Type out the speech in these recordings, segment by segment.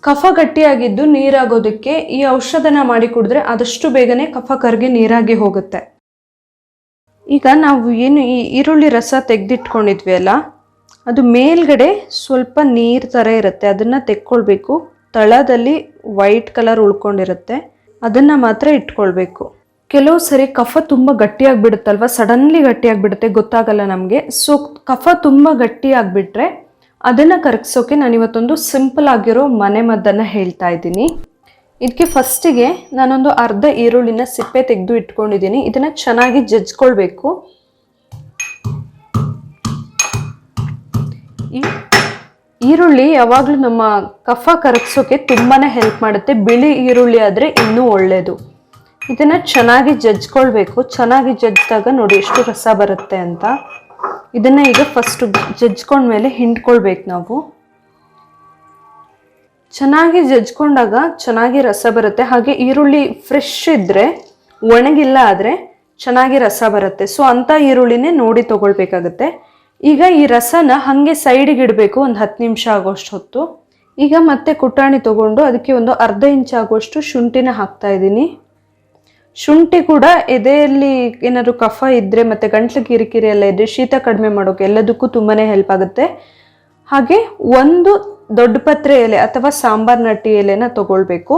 ಕಫ ಗಟ್ಟಿಯಾಗಿದ್ದು ನೀರಾಗೋದಕ್ಕೆ ಈ ಔಷಧನ ಮಾಡಿ ಕುಡಿದ್ರೆ ಆದಷ್ಟು ಬೇಗನೆ ಕಫ ಕರಗಿ ನೀರಾಗಿ ಹೋಗುತ್ತೆ. ಈಗ ನಾವು ಏನು ಈ ಈರುಳ್ಳಿ ರಸ ತೆಗೆದಿಟ್ಕೊಂಡಿದ್ವಿ ಅಲ್ಲ, ಅದು ಮೇಲ್ಗಡೆ ಸ್ವಲ್ಪ ನೀರು ಥರ ಇರುತ್ತೆ, ಅದನ್ನು ತೆಕ್ಕೊಳ್ಬೇಕು. ತಳದಲ್ಲಿ ವೈಟ್ ಕಲರ್ ಉಳ್ಕೊಂಡಿರುತ್ತೆ, ಅದನ್ನು ಮಾತ್ರ ಇಟ್ಕೊಳ್ಬೇಕು. ಕೆಲವು ಸರಿ ಕಫ ತುಂಬ ಗಟ್ಟಿಯಾಗಿಬಿಡುತ್ತಲ್ವ, ಸಡನ್ಲಿ ಗಟ್ಟಿಯಾಗಿಬಿಡುತ್ತೆ, ಗೊತ್ತಾಗಲ್ಲ ನಮಗೆ. ಸೊ ಕಫ ತುಂಬ ಗಟ್ಟಿಯಾಗಿಬಿಟ್ರೆ ಅದನ್ನು ಕರಗಿಸೋಕೆ ನಾನಿವತ್ತೊಂದು ಸಿಂಪಲ್ ಆಗಿರೋ ಮನೆ ಮದ್ದನ್ನು ಹೇಳ್ತಾ ಇದ್ದೀನಿ. ಇದಕ್ಕೆ ಫಸ್ಟಿಗೆ ನಾನೊಂದು ಅರ್ಧ ಈರುಳ್ಳಿನ ಸಿಪ್ಪೆ ತೆಗೆದು ಇಟ್ಕೊಂಡಿದ್ದೀನಿ. ಇದನ್ನು ಚೆನ್ನಾಗಿ ಜಜ್ಕೊಳ್ಬೇಕು. ಈ ಈರುಳ್ಳಿ ಯಾವಾಗಲೂ ನಮ್ಮ ಕಫ ಕರಗಿಸೋಕೆ ತುಂಬಾ ಹೆಲ್ಪ್ ಮಾಡುತ್ತೆ. ಬಿಳಿ ಈರುಳ್ಳಿ ಆದರೆ ಇನ್ನೂ ಒಳ್ಳೆಯದು. ಇದನ್ನು ಚೆನ್ನಾಗಿ ಜಜ್ಕೊಳ್ಬೇಕು. ಚೆನ್ನಾಗಿ ಜಜ್ಜಿದಾಗ ನೋಡಿ ಎಷ್ಟು ರಸ ಬರುತ್ತೆ ಅಂತ. ಇದನ್ನು ಈಗ ಫಸ್ಟು ಜಜ್ಕೊಂಡ್ಮೇಲೆ ಹಿಂಡ್ಕೊಳ್ಬೇಕು ನಾವು. ಚೆನ್ನಾಗಿ ಜಜ್ಕೊಂಡಾಗ ಚೆನ್ನಾಗಿ ರಸ ಬರುತ್ತೆ. ಹಾಗೆ ಈರುಳ್ಳಿ ಫ್ರೆಶ್ ಇದ್ದರೆ, ಒಣಗಿಲ್ಲ ಆದರೆ ಚೆನ್ನಾಗಿ ರಸ ಬರುತ್ತೆ. ಸೊ ಅಂಥ ಈರುಳ್ಳಿನೇ ನೋಡಿ ತೊಗೊಳ್ಬೇಕಾಗತ್ತೆ. ಈಗ ಈ ರಸನ ಹಾಗೆ ಸೈಡಿಗೆ ಇಡಬೇಕು ಒಂದು 10 ನಿಮಿಷ ಆಗೋಷ್ಟು ಹೊತ್ತು. ಈಗ ಮತ್ತೆ ಕುಟಾಣಿ ತೊಗೊಂಡು ಅದಕ್ಕೆ ಒಂದು ಅರ್ಧ ಇಂಚ್ ಆಗುವಷ್ಟು ಶುಂಠಿನ ಹಾಕ್ತಾ ಇದ್ದೀನಿ. ಶುಂಠಿ ಕೂಡ ಎದೆಯಲ್ಲಿ ಏನಾದರೂ ಕಫ ಇದ್ದರೆ ಮತ್ತು ಗಂಟ್ಲು ಕಿರಿಕಿರಿ ಎಲ್ಲ ಇದ್ದರೆ ಶೀತ ಕಡಿಮೆ ಮಾಡೋಕೆ ಎಲ್ಲದಕ್ಕೂ ತುಂಬಾ ಹೆಲ್ಪ್ ಆಗುತ್ತೆ. ಹಾಗೆ ಒಂದು ದೊಡ್ಡ ಪತ್ರೆ ಎಲೆ ಅಥವಾ ಸಾಂಬಾರ್ ನಟ್ಟಿ ಎಲೆನ ತೊಗೊಳ್ಬೇಕು.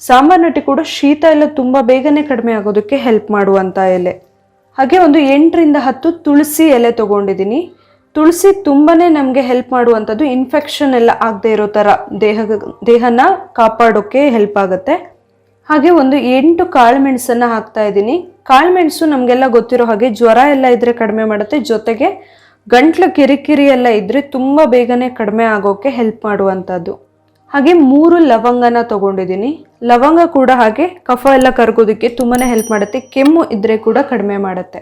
ಸಾಂಬಾರ್ ನಟ್ಟಿ ಕೂಡ ಶೀತ ಎಲ್ಲ ತುಂಬ ಬೇಗನೆ ಕಡಿಮೆ ಆಗೋದಕ್ಕೆ ಹೆಲ್ಪ್ ಮಾಡುವಂಥ ಎಲೆ. ಹಾಗೆ ಒಂದು 8 ರಿಂದ 10 ತುಳಸಿ ಎಲೆ ತೊಗೊಂಡಿದ್ದೀನಿ. ತುಳಸಿ ತುಂಬಾ ನಮಗೆ ಹೆಲ್ಪ್ ಮಾಡುವಂಥದ್ದು. ಇನ್ಫೆಕ್ಷನ್ ಎಲ್ಲ ಆಗದೆ ಇರೋ ಥರ ದೇಹನ ಕಾಪಾಡೋಕ್ಕೆ ಹೆಲ್ಪ್ ಆಗುತ್ತೆ. ಹಾಗೆ ಒಂದು 8 ಕಾಳುಮೆಣಸನ್ನು ಹಾಕ್ತಾ ಇದ್ದೀನಿ. ಕಾಳುಮೆಣಸು ನಮಗೆಲ್ಲ ಗೊತ್ತಿರೋ ಹಾಗೆ ಜ್ವರ ಎಲ್ಲ ಇದ್ದರೆ ಕಡಿಮೆ ಮಾಡುತ್ತೆ. ಜೊತೆಗೆ ಗಂಟ್ಲು ಕಿರಿಕಿರಿ ಎಲ್ಲ ಇದ್ದರೆ ತುಂಬ ಬೇಗನೆ ಕಡಿಮೆ ಆಗೋಕ್ಕೆ ಹೆಲ್ಪ್ ಮಾಡುವಂಥದ್ದು. ಹಾಗೆ 3 ಲವಂಗನ ತೊಗೊಂಡಿದ್ದೀನಿ. ಲವಂಗ ಕೂಡ ಹಾಗೆ ಕಫ ಎಲ್ಲ ಕರಗೋದಕ್ಕೆ ತುಂಬಾ ಹೆಲ್ಪ್ ಮಾಡುತ್ತೆ. ಕೆಮ್ಮು ಇದ್ದರೆ ಕೂಡ ಕಡಿಮೆ ಮಾಡುತ್ತೆ.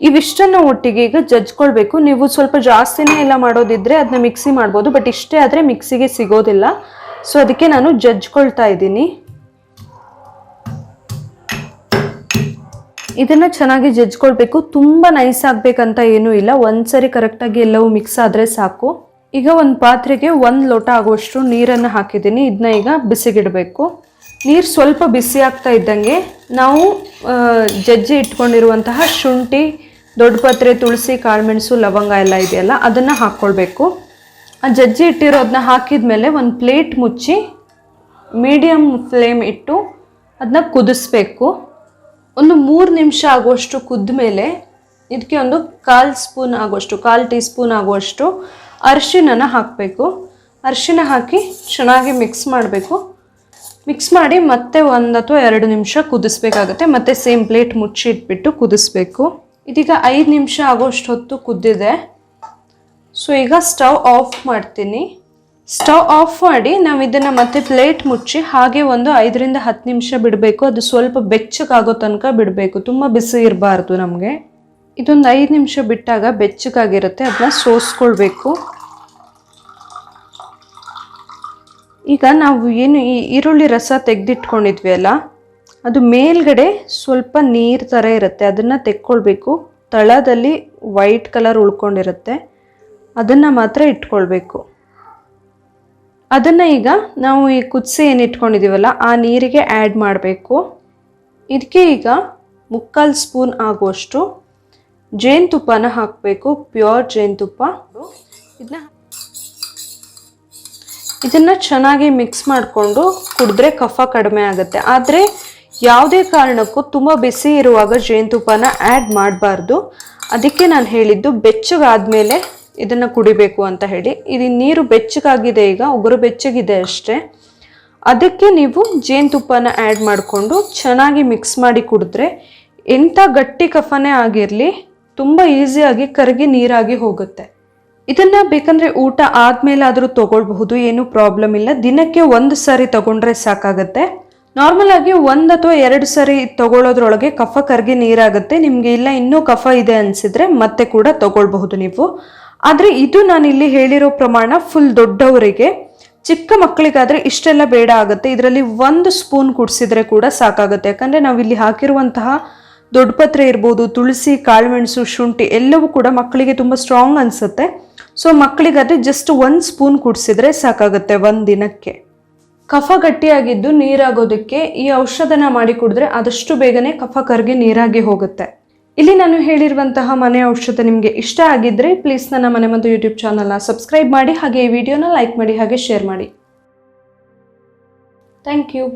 ಇವಿಷ್ಟನ್ನು ಒಟ್ಟಿಗೆ ಈಗ ಜಜ್ಕೊಳ್ಬೇಕು. ನೀವು ಸ್ವಲ್ಪ ಜಾಸ್ತಿನೇ ಎಲ್ಲ ಮಾಡೋದಿದ್ರೆ ಅದನ್ನ ಮಿಕ್ಸಿ ಮಾಡ್ಬೋದು, ಬಟ್ ಇಷ್ಟೇ ಆದರೆ ಮಿಕ್ಸಿಗೆ ಸಿಗೋದಿಲ್ಲ. ಸೊ ಅದಕ್ಕೆ ನಾನು ಜಜ್ಕೊಳ್ತಾ ಇದ್ದೀನಿ. ಇದನ್ನು ಚೆನ್ನಾಗಿ ಜಜ್ಕೊಳ್ಬೇಕು. ತುಂಬ ನೈಸ್ ಆಗಬೇಕಂತ ಏನೂ ಇಲ್ಲ, ಒಂದ್ಸರಿ ಕರೆಕ್ಟಾಗಿ ಎಲ್ಲವೂ ಮಿಕ್ಸ್ ಆದರೆ ಸಾಕು. ಈಗ ಒಂದು ಪಾತ್ರೆಗೆ 1 ಲೋಟ ಆಗುವಷ್ಟು ನೀರನ್ನು ಹಾಕಿದ್ದೀನಿ. ಇದನ್ನ ಈಗ ಬಿಸಿಗಿಡಬೇಕು. ನೀರು ಸ್ವಲ್ಪ ಬಿಸಿ ಆಗ್ತಾ ಇದ್ದಂಗೆ ನಾವು ಜಜ್ಜಿ ಇಟ್ಕೊಂಡಿರುವಂತಹ ಶುಂಠಿ, ದೊಡ್ಡ ಪತ್ರೆ, ತುಳಸಿ, ಕಾಳುಮೆಣಸು, ಲವಂಗ ಎಲ್ಲ ಇದೆಯಲ್ಲ ಅದನ್ನು ಹಾಕ್ಕೊಳ್ಬೇಕು. ಆ ಜಜ್ಜಿ ಇಟ್ಟಿರೋದನ್ನ ಹಾಕಿದ ಮೇಲೆ ಒಂದು ಪ್ಲೇಟ್ ಮುಚ್ಚಿ ಮೀಡಿಯಮ್ ಫ್ಲೇಮ್ ಇಟ್ಟು ಅದನ್ನ ಕುದಿಸ್ಬೇಕು. ಒಂದು 3 ನಿಮಿಷ ಆಗುವಷ್ಟು ಕುದ್ದ ಮೇಲೆ ಇದಕ್ಕೆ ಒಂದು 1/4 ಟೀ ಸ್ಪೂನ್ ಆಗುವಷ್ಟು ಅರಿಶಿನ ಹಾಕಬೇಕು. ಅರಿಶಿನ ಹಾಕಿ ಚೆನ್ನಾಗಿ ಮಿಕ್ಸ್ ಮಾಡಬೇಕು. ಮಿಕ್ಸ್ ಮಾಡಿ ಮತ್ತೆ 1 ಅಥವಾ 2 ನಿಮಿಷ ಕುದಿಸ್ಬೇಕಾಗತ್ತೆ. ಮತ್ತೆ ಸೇಮ್ ಪ್ಲೇಟ್ ಮುಚ್ಚಿ ಇಟ್ಬಿಟ್ಟು ಕುದಿಸ್ಬೇಕು. ಇದೀಗ 5 ನಿಮಿಷ ಆಗೋಷ್ಟು ಹೊತ್ತು ಕುದ್ದಿದೆ. ಸೊ ಈಗ ಸ್ಟವ್ ಆಫ್ ಮಾಡ್ತೀನಿ. ಸ್ಟವ್ ಆಫ್ ಮಾಡಿ ನಾವು ಇದನ್ನು ಮತ್ತೆ ಪ್ಲೇಟ್ ಮುಚ್ಚಿ ಹಾಗೆ ಒಂದು 5 ರಿಂದ 10 ನಿಮಿಷ ಬಿಡಬೇಕು. ಅದು ಸ್ವಲ್ಪ ಬೆಚ್ಚಗಾಗೋ ತನಕ ಬಿಡಬೇಕು, ತುಂಬ ಬಿಸಿ ಇರಬಾರ್ದು ನಮಗೆ. ಇದೊಂದು 5 ನಿಮಿಷ ಬಿಟ್ಟಾಗ ಬೆಚ್ಚಗಾಗಿರುತ್ತೆ, ಅದನ್ನ ಸೋಸ್ಕೊಳ್ಬೇಕು. ಈಗ ನಾವು ಏನು ಈ ಈರುಳ್ಳಿ ರಸ ತೆಗೆದಿಟ್ಕೊಂಡಿದ್ವಿ ಅಲ್ಲ, ಅದು ಮೇಲ್ಗಡೆ ಸ್ವಲ್ಪ ನೀರು ಥರ ಇರುತ್ತೆ, ಅದನ್ನು ತೆಕ್ಕೊಳ್ಬೇಕು. ತಳದಲ್ಲಿ ವೈಟ್ ಕಲರ್ ಉಳ್ಕೊಂಡಿರುತ್ತೆ, ಅದನ್ನು ಮಾತ್ರ ಇಟ್ಕೊಳ್ಬೇಕು. ಅದನ್ನು ಈಗ ನಾವು ಈ ಕುದಿಸಿ ಏನು ಇಟ್ಕೊಂಡಿದ್ದೀವಲ್ಲ ಆ ನೀರಿಗೆ ಆ್ಯಡ್ ಮಾಡಬೇಕು. ಇದಕ್ಕೆ ಈಗ 3/4 ಸ್ಪೂನ್ ಆಗುವಷ್ಟು ಜೇನುತುಪ್ಪನ ಹಾಕಬೇಕು, ಪ್ಯೂರ್ ಜೇನುತುಪ್ಪ. ಇದನ್ನು ಚೆನ್ನಾಗಿ ಮಿಕ್ಸ್ ಮಾಡಿಕೊಂಡು ಕುಡಿದ್ರೆ ಕಫ ಕಡಿಮೆ ಆಗುತ್ತೆ. ಆದರೆ ಯಾವುದೇ ಕಾರಣಕ್ಕೂ ತುಂಬ ಬಿಸಿ ಇರುವಾಗ ಜೇನುತುಪ್ಪನ ಆ್ಯಡ್ ಮಾಡಬಾರ್ದು. ಅದಕ್ಕೆ ನಾನು ಹೇಳಿದ್ದು ಬೆಚ್ಚಗಾದ್ಮೇಲೆ ಇದನ್ನು ಕುಡಿಬೇಕು ಅಂತ ಹೇಳಿ. ಇದು ನೀರು ಬೆಚ್ಚಗಾಗಿದೆ, ಈಗ ಉಗುರು ಬೆಚ್ಚಗಿದೆ ಅಷ್ಟೇ. ಅದಕ್ಕೆ ನೀವು ಜೇನುತುಪ್ಪನ ಆ್ಯಡ್ ಮಾಡಿಕೊಂಡು ಚೆನ್ನಾಗಿ ಮಿಕ್ಸ್ ಮಾಡಿ ಕುಡಿದ್ರೆ ಎಂಥ ಗಟ್ಟಿ ಕಫನೇ ಆಗಿರಲಿ ತುಂಬ ಈಸಿಯಾಗಿ ಕರಗಿ ನೀರಾಗಿ ಹೋಗುತ್ತೆ. ಇದನ್ನು ಬೇಕಂದರೆ ಊಟ ಆದಮೇಲಾದರೂ ತೊಗೊಳ್ಬಹುದು, ಏನೂ ಪ್ರಾಬ್ಲಮ್ ಇಲ್ಲ. ದಿನಕ್ಕೆ 1 ಸಾರಿ ತೊಗೊಂಡ್ರೆ ಸಾಕಾಗುತ್ತೆ. ನಾರ್ಮಲ್ ಆಗಿ 1 ಅಥವಾ 2 ಸಾರಿ ತೊಗೊಳ್ಳೋದ್ರೊಳಗೆ ಕಫ ಕರಗಿ ನೀರಾಗುತ್ತೆ. ನಿಮಗೆ ಇಲ್ಲ ಇನ್ನೂ ಕಫ ಇದೆ ಅನಿಸಿದರೆ ಮತ್ತೆ ಕೂಡ ತೊಗೊಳ್ಬಹುದು ನೀವು. ಆದರೆ ಇದು ನಾನು ಇಲ್ಲಿ ಹೇಳಿರೋ ಪ್ರಮಾಣ ಫುಲ್ ದೊಡ್ಡವರಿಗೆ. ಚಿಕ್ಕ ಮಕ್ಕಳಿಗಾದರೆ ಇಷ್ಟೆಲ್ಲ ಬೇಡ ಆಗುತ್ತೆ. ಇದರಲ್ಲಿ 1 ಸ್ಪೂನ್ ಕುಡಿಸಿದ್ರೆ ಕೂಡ ಸಾಕಾಗುತ್ತೆ. ಯಾಕಂದರೆ ನಾವು ಇಲ್ಲಿ ಹಾಕಿರುವಂತಹ ದೊಡ್ಡ ಪತ್ರೆ ಇರ್ಬೋದು, ತುಳಸಿ, ಕಾಳುಮೆಣಸು, ಶುಂಠಿ ಎಲ್ಲವೂ ಕೂಡ ಮಕ್ಕಳಿಗೆ ತುಂಬ ಸ್ಟ್ರಾಂಗ್ ಅನಿಸುತ್ತೆ. ಸೊ ಮಕ್ಕಳಿಗಾದರೆ ಜಸ್ಟ್ 1 ಸ್ಪೂನ್ ಕುಡಿಸಿದ್ರೆ ಸಾಕಾಗುತ್ತೆ 1 ದಿನಕ್ಕೆ. ಕಫ ಗಟ್ಟಿಯಾಗಿದ್ದು ನೀರಾಗೋದಕ್ಕೆ ಈ ಔಷಧನ ಮಾಡಿ ಕುಡಿದ್ರೆ ಆದಷ್ಟು ಬೇಗನೆ ಕಫ ಕರಗಿ ನೀರಾಗಿ ಹೋಗುತ್ತೆ. ಇಲ್ಲಿ ನಾನು ಹೇಳಿರುವಂತಹ ಮನೆ ಔಷಧ ನಿಮಗೆ ಇಷ್ಟ ಆಗಿದ್ರೆ ಪ್ಲೀಸ್ ನನ್ನ ಮನೆಮದ್ದು ಯೂಟ್ಯೂಬ್ ಚಾನಲ್ನ ಸಬ್ಸ್ಕ್ರೈಬ್ ಮಾಡಿ, ಹಾಗೆ ಈ ವಿಡಿಯೋನ ಲೈಕ್ ಮಾಡಿ, ಹಾಗೆ ಶೇರ್ ಮಾಡಿ. Thank you.